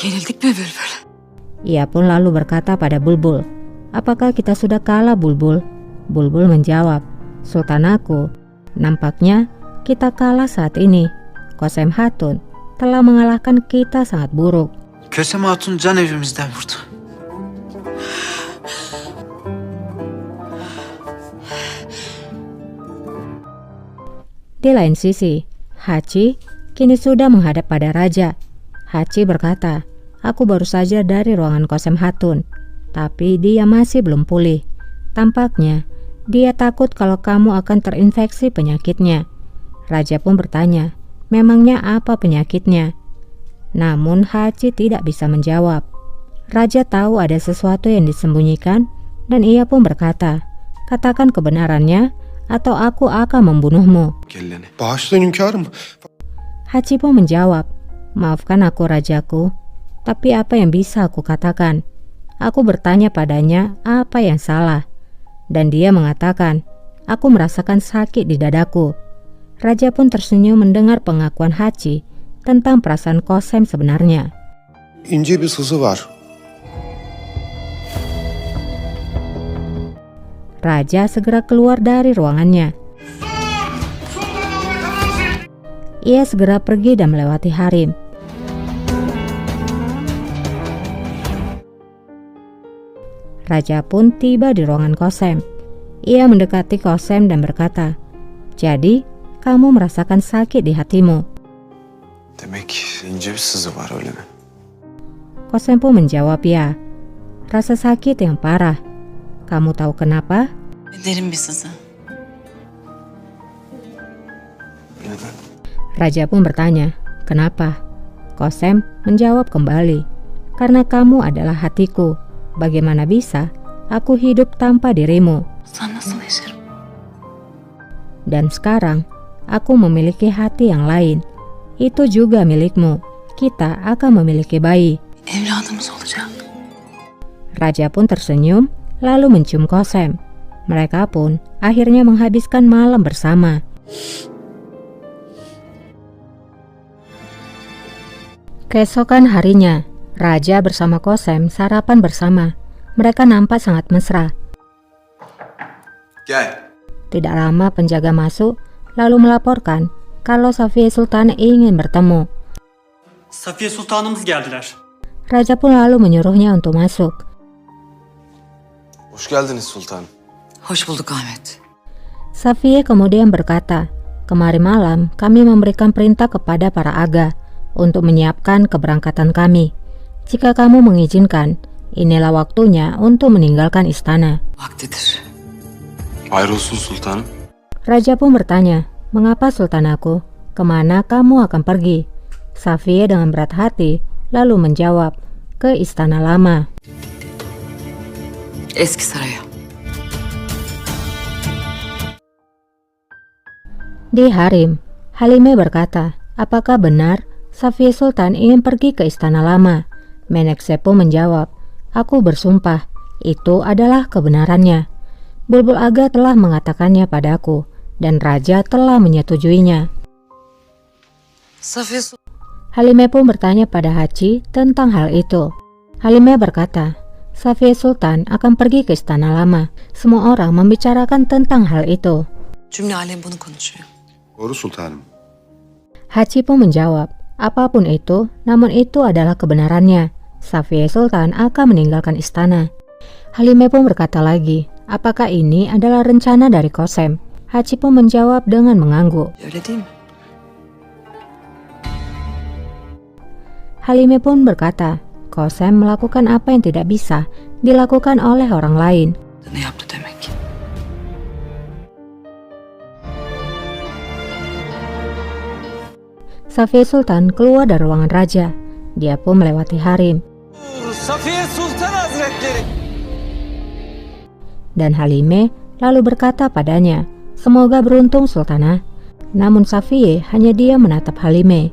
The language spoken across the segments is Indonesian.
Yenildik mi Bülbül? Ia pun lalu berkata pada Bulbul, "Apakah kita sudah kalah, Bulbul?" Bulbul menjawab, "Sultanaku, nampaknya kita kalah saat ini. Kosem Hatun telah mengalahkan kita sangat buruk." Kösem Hatun can evimizden vurdu. Di lain sisi, Hachi kini sudah menghadap pada raja. Hachi berkata, "Aku baru saja dari ruangan Kosem Hatun, tapi dia masih belum pulih. Tampaknya dia takut kalau kamu akan terinfeksi penyakitnya." Raja pun bertanya, memangnya apa penyakitnya? Namun Hachi tidak bisa menjawab. Raja tahu ada sesuatu yang disembunyikan dan ia pun berkata, "Katakan kebenarannya atau aku akan membunuhmu." Kelleni. Bağışlayın hünkârım. Hachi pun menjawab, "Maafkan aku rajaku, tapi apa yang bisa aku katakan? Aku bertanya padanya apa yang salah, dan dia mengatakan, aku merasakan sakit di dadaku." Raja pun tersenyum mendengar pengakuan Hachi tentang perasaan Kosem sebenarnya. İnce bir sızı var. Raja segera keluar dari ruangannya. Ia segera pergi dan melewati harem. Raja pun tiba di ruangan Kosem. Ia mendekati Kosem dan berkata, "Jadi, kamu merasakan sakit di hatimu?" Demek ince bir sızı var öyle mi? Kosem pun menjawab, "Ya, rasa sakit yang parah. Kamu tahu kenapa?" Derin bir sızı. Neden? Raja pun bertanya, "Kenapa?" Kosem menjawab kembali, "Karena kamu adalah hatiku. Bagaimana bisa aku hidup tanpa dirimu? Sen nasıl yaşarım? Dan sekarang aku memiliki hati yang lain. Itu juga milikmu. Kita akan memiliki bayi." Evladımız olacak. Raja pun tersenyum lalu mencium Kosem. Mereka pun akhirnya menghabiskan malam bersama. Keesokan harinya, Raja bersama Kosem sarapan bersama. Mereka nampak sangat mesra. Gel. Tidak lama penjaga masuk lalu melaporkan kalau Safiye Sultan ingin bertemu. Safiye Sultanımız geldiler. Raja pun lalu menyuruhnya untuk masuk. Hoş geldiniz sultanım. Hoş bulduk Ahmet. Safiye kemudian berkata, "Kemarin malam kami memberikan perintah kepada para aga untuk menyiapkan keberangkatan kami. Jika kamu mengizinkan, inilah waktunya untuk meninggalkan istana." Vaktidir. Hayrolsun sultanım. Raja pun bertanya, "Mengapa Sultan aku? Kemana kamu akan pergi?" Safiye dengan berat hati lalu menjawab, "Ke istana lama." Eski saraya. Di harem, Halime berkata, "Apakah benar Safiye Sultan ingin pergi ke istana lama?" Menekse pun menjawab, "Aku bersumpah, itu adalah kebenarannya. Bulbul Aga telah mengatakannya padaku, dan Raja telah menyetujuinya." Safiye Sultan. Halime pun bertanya pada Hachi tentang hal itu. Halime berkata, Safiye Sultan akan pergi ke istana lama. Semua orang membicarakan tentang hal itu. Cümle alem bunu konuşuyor. Doğru sultanım. Hachi pun menjawab, apapun itu, namun itu adalah kebenarannya. Safiye Sultan akan meninggalkan istana. Halime pun berkata lagi, apakah ini adalah rencana dari Kosem? Hachi pun menjawab dengan mengangguk. Öyle değil mi? Halime pun berkata, Kosem melakukan apa yang tidak bisa dilakukan oleh orang lain. Ne yaptı demek? Safiye Sultan keluar dari ruangan raja. Dia pun melewati harem. Safiye Sultan Hazretleri. Dan Halime lalu berkata padanya, semoga beruntung Sultanah. Namun Safiye hanya diam menatap Halime.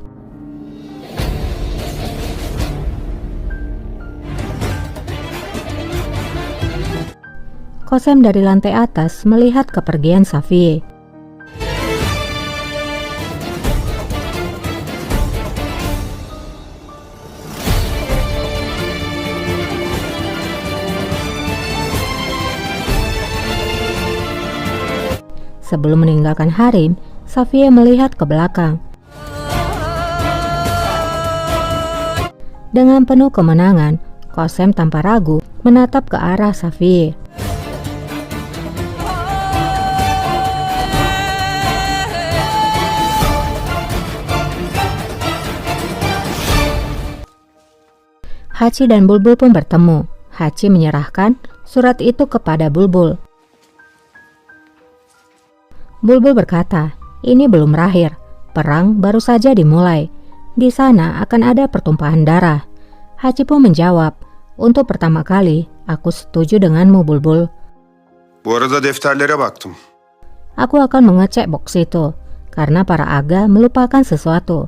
Kosem dari lantai atas melihat kepergian Safiye. Sebelum meninggalkan harem, Safiye melihat ke belakang. Dengan penuh kemenangan, Qasem tanpa ragu menatap ke arah Safiye. Hachi dan Bulbul pun bertemu. Hachi menyerahkan surat itu kepada Bulbul. Bulbul berkata, ini belum berakhir. Perang baru saja dimulai. Di sana akan ada pertumpahan darah. Hachi pun menjawab, untuk pertama kali aku setuju denganmu, Bulbul. Bu arada defterlere baktım. Aku akan mengecek box itu, karena para aga melupakan sesuatu.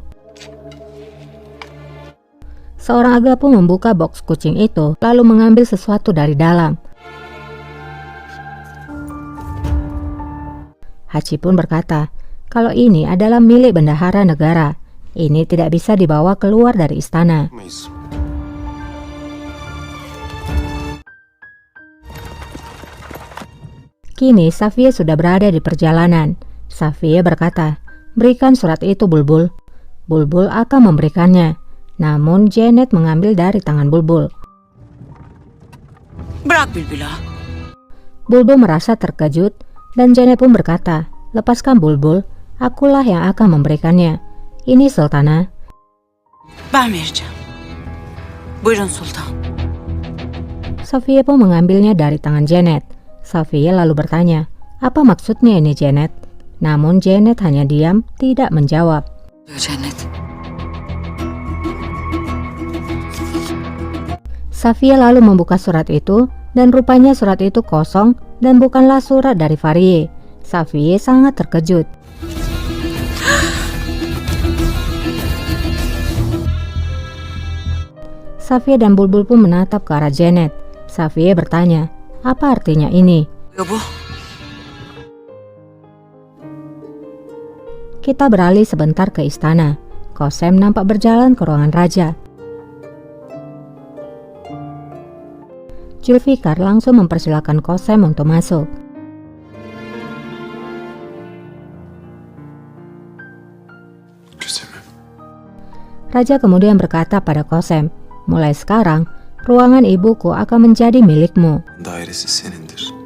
Seorang aga pun membuka box kucing itu, lalu mengambil sesuatu dari dalam. Hachi pun berkata, kalau ini adalah milik bendahara negara, ini tidak bisa dibawa keluar dari istana. Kini Safiye sudah berada di perjalanan. Safiye berkata, berikan surat itu Bulbul. Bulbul akan memberikannya. Namun Janet mengambil dari tangan Bulbul. Bırak Bülbül'ü. Bulbul merasa terkejut dan Janet pun berkata, lepaskan Bulbul, akulah yang akan memberikannya. Ini Sultana. Ben vereceğim. Buyurun Sultan. Safiye pun mengambilnya dari tangan Janet. Safiye lalu bertanya, apa maksudnya ini Janet? Namun Janet hanya diam, tidak menjawab. Cennet. Safiye lalu membuka surat itu dan rupanya surat itu kosong dan bukanlah surat dari Fahriye. Safiye sangat terkejut. Safiye dan Bulbul pun menatap ke arah Janet. Safiye bertanya, apa artinya ini? Ya bu. Kita beralih sebentar ke istana. Qasem nampak berjalan ke ruangan raja. Zulfikar langsung mempersilahkan Qasem untuk masuk. Güzelim. Raja kemudian berkata pada Qasem, mulai sekarang ruangan ibuku akan menjadi milikmu. Dairesi senindir.